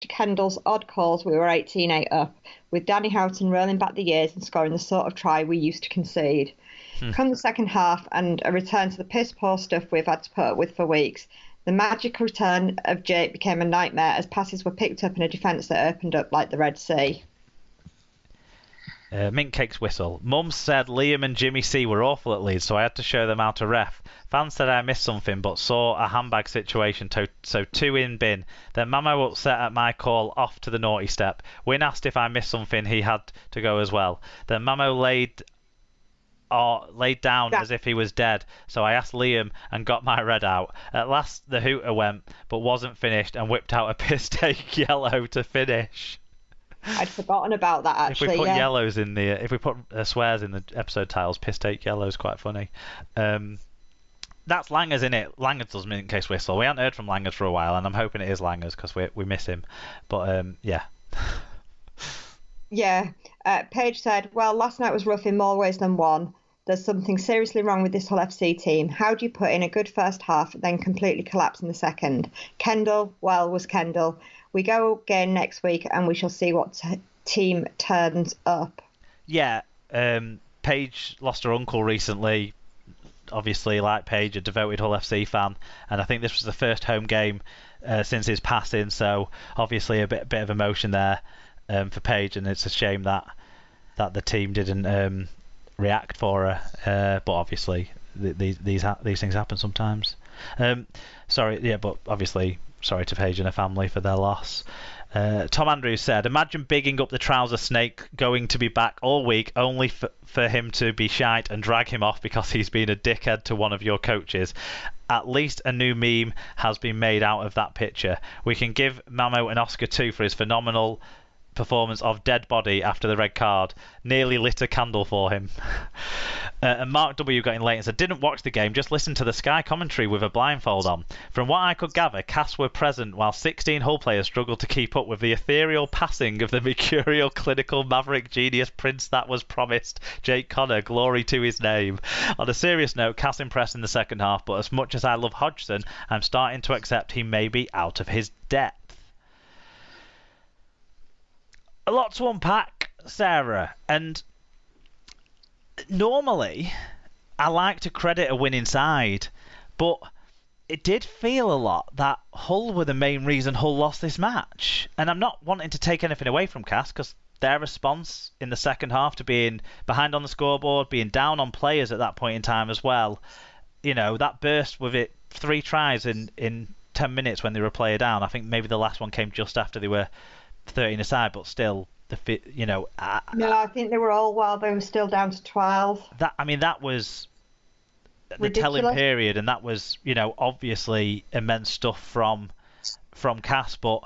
Kendall's odd calls, we were 18-8 up, with Danny Houghton rolling back the years and scoring the sort of try we used to concede. Come the second half and a return to the piss-poor stuff we've had to put up with for weeks, the magical return of Jake became a nightmare as passes were picked up in a defence that opened up like the Red Sea. Mint Cake's whistle. Mum said Liam and Jimmy C were awful at Leeds, so I had to show them how to ref. Fans said I missed something, but saw a handbag situation, so 2 in bin. Then Mamo upset at my call off to the naughty step. Wynn asked if I missed something, he had to go as well. Then Mamo laid down as if he was dead, so I asked Liam and got my red out. At last the hooter went, but wasn't finished, and whipped out a piss take yellow to finish. I'd forgotten about that, actually. If we put yellows in the, if we put swears in the episode titles, piss take yellow is quite funny. That's Langers, in it. Langers does Mint Case whistle. We haven't heard from Langers for a while, and I'm hoping it is Langers because we miss him. But yeah. Yeah. Paige said, well, last night was rough in more ways than one. There's something seriously wrong with this whole FC team. How do you put in a good first half, then completely collapse in the second? Kendall, well, was Kendall. We go again next week and we shall see what team turns up. Yeah, Paige lost her uncle recently. Obviously, like Paige, a devoted Hull FC fan. And I think this was the first home game since his passing. So obviously a bit of emotion there for Paige. And it's a shame that the team didn't react for her. But obviously these things happen sometimes. But obviously sorry to Paige and her family for their loss. Tom Andrews said, imagine bigging up the trouser snake going to be back all week only for him to be shite and drag him off because he's been a dickhead to one of your coaches. At least a new meme has been made out of that picture. We can give Mamo an Oscar too for his phenomenal performance of Dead Body after the red card. Nearly lit a candle for him. And Mark W got in late and said, didn't watch the game, just listened to the Sky commentary with a blindfold on. From what I could gather, Cass were present while 16 Hull players struggled to keep up with the ethereal passing of the mercurial clinical maverick genius prince that was promised, Jake Connor, glory to his name. On a serious note, Cass impressed in the second half, but as much as I love Hodgson, I'm starting to accept he may be out of his depth. A lot to unpack, Sarah, and normally I like to credit a winning side, but it did feel a lot that Hull were the main reason Hull lost this match. And I'm not wanting to take anything away from Cass because their response in the second half to being behind on the scoreboard, being down on players at that point in time as well, you know, that burst with it 3 tries in 10 minutes when they were a player down. I think maybe the last one came just after they were 13 aside, but still, no, I think they were all while they were still down to 12. That was ridiculous. The telling period, and that was, obviously immense stuff from Cass. But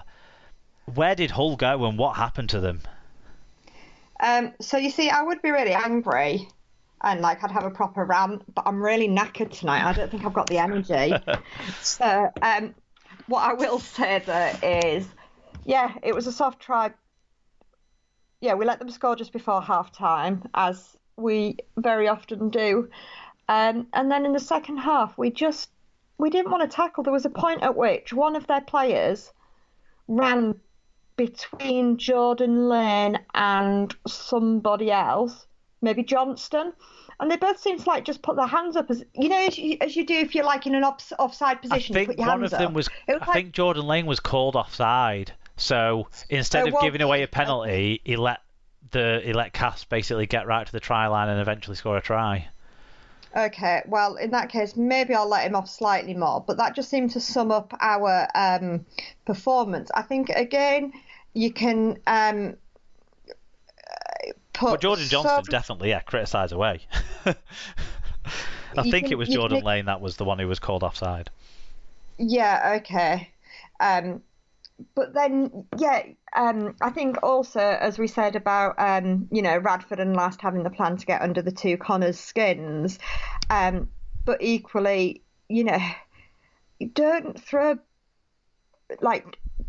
where did Hull go, and what happened to them? So you see, I would be really angry, and I'd have a proper rant, but I'm really knackered tonight. I don't think I've got the energy. So what I will say though is, yeah, it was a soft try. Yeah, we let them score just before half-time, as we very often do. And then in the second half, we didn't want to tackle. There was a point at which one of their players ran between Jordan Lane and somebody else, maybe Johnston, and they both seemed to just put their hands up, as you do if you're in an offside position. I think one of them was. I think Jordan Lane was called offside. So instead of giving away a penalty, he let Cass basically get right to the try line and eventually score a try. Okay, well, in that case, maybe I'll let him off slightly more, but that just seemed to sum up our performance. I think, again, you can put... But Jordan Johnston definitely, criticise away. I think it was Jordan Lane that was the one who was called offside. Yeah, okay. But then, I think also, as we said about, Radford and Last having the plan to get under the 2 Connors' skins, but equally, don't throw,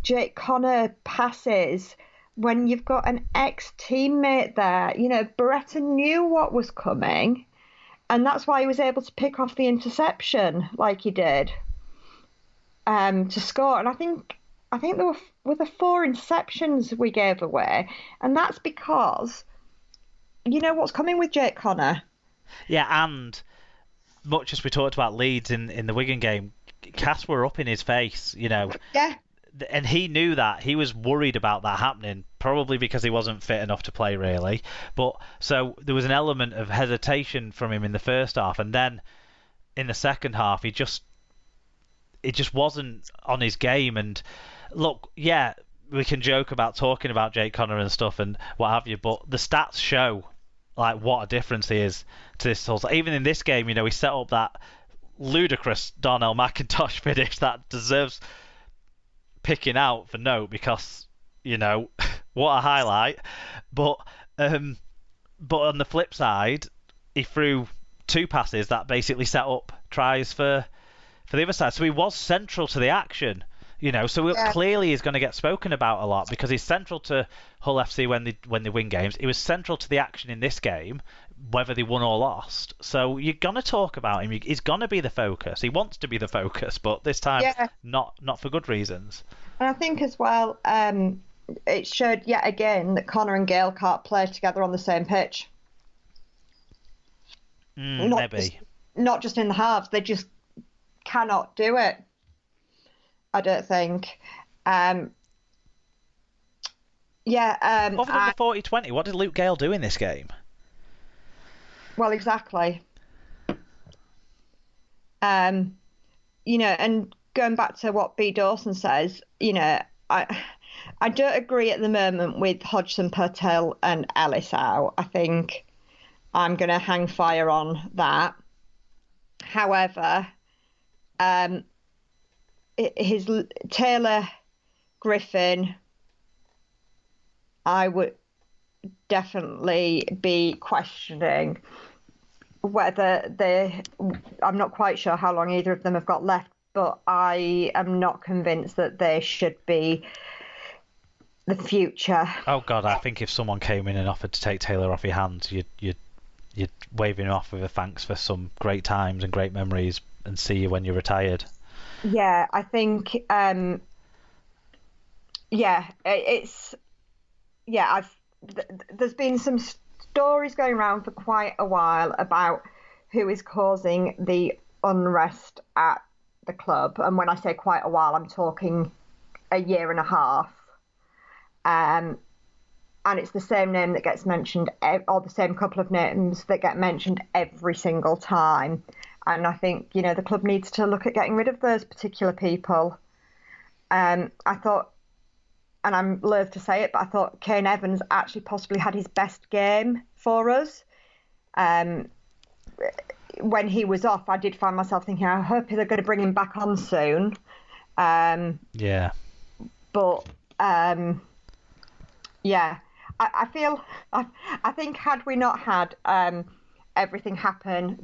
Jake Connor passes when you've got an ex-teammate there. Beretta knew what was coming, and that's why he was able to pick off the interception like he did to score. And I think I think there were the 4 interceptions we gave away, and that's because you know what's coming with Jake Connor. Yeah, and much as we talked about Leeds in the Wigan game, Cass were up in his face, you know. Yeah. And he knew that. He was worried about that happening, probably because he wasn't fit enough to play, really. But so there was an element of hesitation from him in the first half, and then in the second half, it just wasn't on his game. And look, yeah, we can joke about talking about Jake Connor and stuff and what have you, but the stats show like what a difference he is to this whole. Even in this game, you know, he set up that ludicrous Darnell McIntosh finish that deserves picking out for note because, you know, what a highlight. But on the flip side, he threw 2 passes that basically set up tries for the other side. So he was central to the action. You know, so clearly he's going to get spoken about a lot because he's central to Hull FC when they win games. He was central to the action in this game, whether they won or lost. So you're going to talk about him. He's going to be the focus. He wants to be the focus, but this time not for good reasons. And I think as well, it showed yet again that Connor and Gale can't play together on the same pitch. Maybe. Not just in the halves. They just cannot do it. I don't think. Other than the 40-20, what did Luke Gale do in this game? Well, exactly. You know, and going back to what B. Dawson says, you know, I don't agree at the moment with Hodgson, Purtell and Ellis out. I think I'm going to hang fire on that. However, his Taylor, Griffin, I would definitely be questioning whether I'm not quite sure how long either of them have got left, but I am not convinced that they should be the future. Oh God, I think if someone came in and offered to take Taylor off your hands, you'd wave him off with a thanks for some great times and great memories and see you when you're retired. Yeah, I think, there's been some stories going around for quite a while about who is causing the unrest at the club. And when I say quite a while, I'm talking a year and a half. And it's the same name that gets mentioned, or the same couple of names that get mentioned every single time. And I think, you know, the club needs to look at getting rid of those particular people. I thought, and I'm loath to say it, but I thought Kane Evans actually possibly had his best game for us. When he was off, I did find myself thinking, I hope they're going to bring him back on soon. Yeah. But, I feel, I think had we not had... everything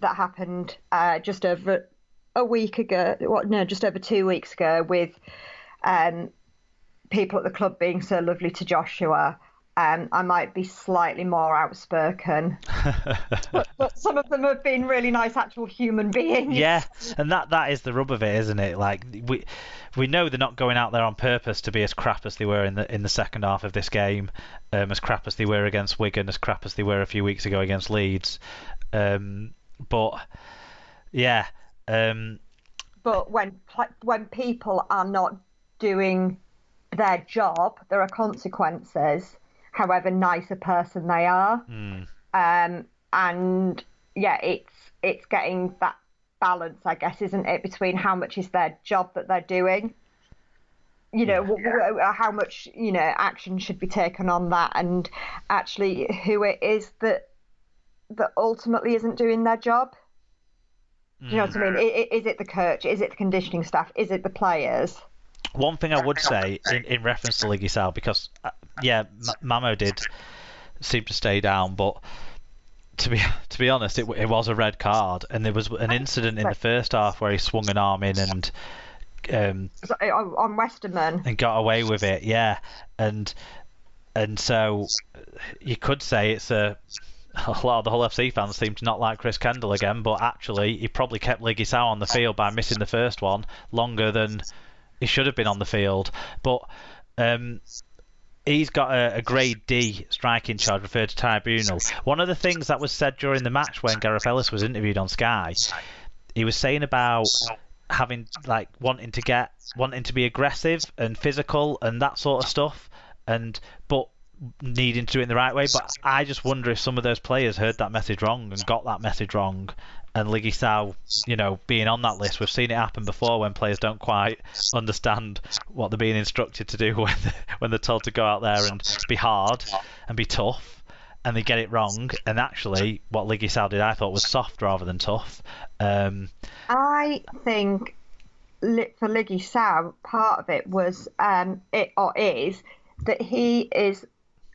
that happened just over a week ago, just over 2 weeks ago, with people at the club being so lovely to Joshua, I might be slightly more outspoken. but some of them have been really nice actual human beings. Yeah, and that is the rub of it, isn't it? Like we know they're not going out there on purpose to be as crap as they were in the second half of this game, as crap as they were against Wigan, as crap as they were a few weeks ago against Leeds. But when people are not doing their job, there are consequences, however nice a person they are. And it's getting that balance, I guess, isn't it, between how much is their job that they're doing, you know, how much, you know, action should be taken on that, and actually who it is that ultimately isn't doing their job. You know what I mean? Is it the coach? Is it the conditioning staff? Is it the players? One thing I would say in reference to Liggy Sal, because Mamo did seem to stay down, but to be honest, it was a red card, and there was an incident in the first half where he swung an arm in and on Westerman and got away with it. Yeah, and so you could say it's a lot of the Hull FC fans seem to not like Chris Kendall again, but actually he probably kept Liggy Sal on the field by missing the first one longer than He should have been on the field, but he's got a grade D striking charge referred to tribunal. One of the things that was said during the match when Gareth Ellis was interviewed on Sky, he was saying about having wanting to be aggressive and physical and that sort of stuff, but needing to do it in the right way. But I just wonder if some of those players heard that message wrong and got that message wrong. And Liggy Sow, being on that list, we've seen it happen before when players don't quite understand what they're being instructed to do when they're told to go out there and be hard and be tough, and they get it wrong. And actually, what Liggy Sow did, I thought, was soft rather than tough. I think for Liggy Sow, part of it was is that he is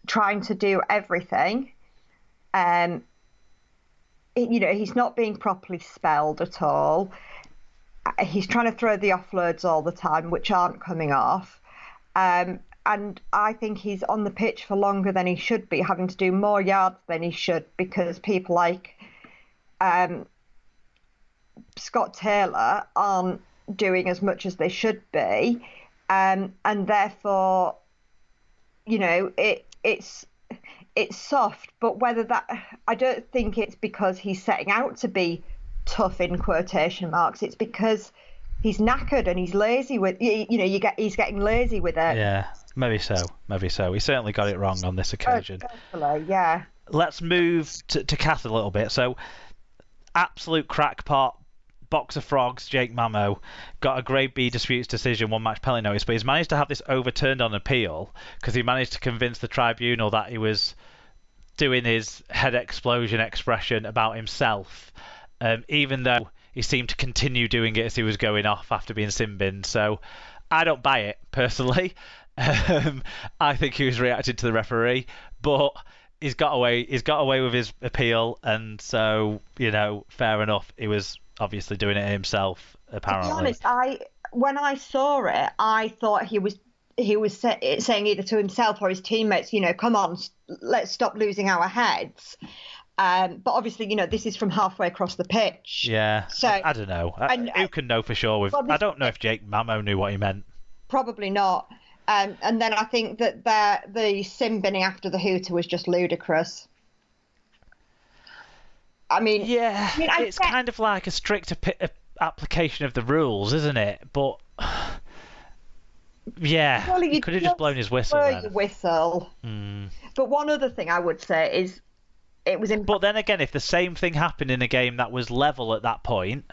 trying to do everything. He's not being properly spelled at all. He's trying to throw the offloads all the time, which aren't coming off. And I think he's on the pitch for longer than he should be, having to do more yards than he should, because people like Scott Taylor aren't doing as much as they should be. And therefore, it's soft, but I don't think it's because he's setting out to be tough in quotation marks. It's because he's knackered and he's lazy with, he's getting lazy with it. Yeah, maybe so. He certainly got it wrong on this occasion. Hopefully, yeah. Let's move to Cass a little bit. So, absolute crackpot. Box of frogs, Jake Mamo, got a grade B disputes decision, 1 match penalty notice, but he's managed to have this overturned on appeal because he managed to convince the tribunal that he was doing his head explosion expression about himself, even though he seemed to continue doing it as he was going off after being sin-binned. So I don't buy it, personally. I think he was reacting to the referee, but he's got away with his appeal, and so, fair enough. He was obviously doing it himself, apparently. To be honest, when I saw it, I thought he was saying either to himself or his teammates, come on, let's stop losing our heads. But obviously, this is from halfway across the pitch. Yeah, so I don't know. Who can know for sure? I don't know if Jake Mamo knew what he meant. Probably not. And then I think that the sin binning after the hooter was just ludicrous. It's kind of like a strict application of the rules, isn't it? But yeah, he could have just blown his whistle. But one other thing I would say is it was. But then again, if the same thing happened in a game that was level at that point,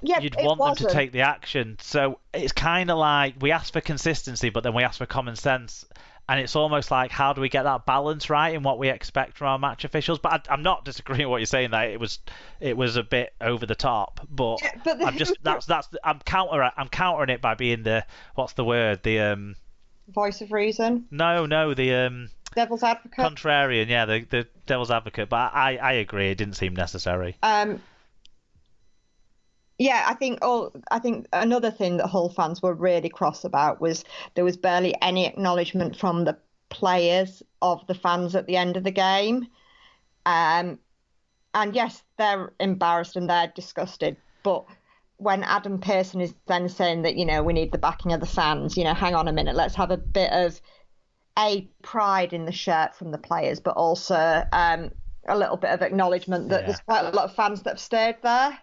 you'd want them to take the action. So it's kind of like we ask for consistency, but then we ask for common sense. And it's almost like, how do we get that balance right in what we expect from our match officials? But I'm not disagreeing with what you're saying, that it was a bit over the top. But I'm countering it by being the, what's the word, the voice of reason. No, the devil's advocate. Contrarian, yeah, the devil's advocate. But I agree, it didn't seem necessary. Yeah, I think another thing that Hull fans were really cross about was there was barely any acknowledgement from the players of the fans at the end of the game. And yes, they're embarrassed and they're disgusted. But when Adam Pearson is then saying that, we need the backing of the fans, hang on a minute, let's have a bit of pride in the shirt from the players, but also a little bit of acknowledgement that there's quite a lot of fans that have stayed there.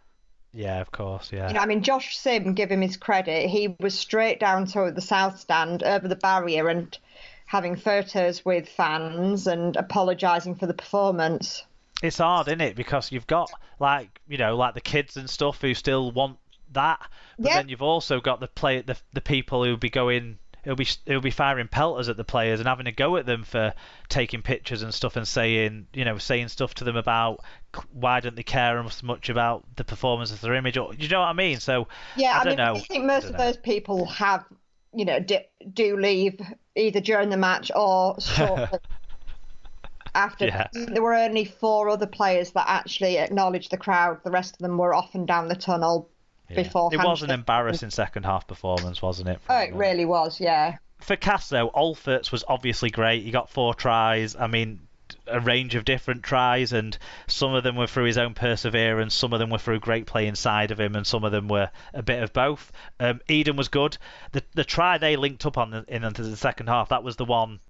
Yeah, of course, yeah. Josh Sim, give him his credit. He was straight down to the south stand over the barrier and having photos with fans and apologising for the performance. It's hard, isn't it? Because you've got like the kids and stuff who still want that, but then you've also got the people who'll be going. He'll be firing pelters at the players and having a go at them for taking pictures and stuff and saying stuff to them about why don't they care as much about the performance of their image, or you know what I mean? So I don't know. I think most of those people have do leave either during the match or shortly after. Yeah. There were only 4 other players that actually acknowledged the crowd. The rest of them were off and down the tunnel. Yeah. It was an embarrassing second half performance, wasn't it? Oh, it really was, yeah. For Cass, though, Olfert's was obviously great. He got 4 tries. I mean, a range of different tries, and some of them were through his own perseverance, some of them were through great play inside of him, and some of them were a bit of both. Eden was good. The try they linked up on into the second half, that was the one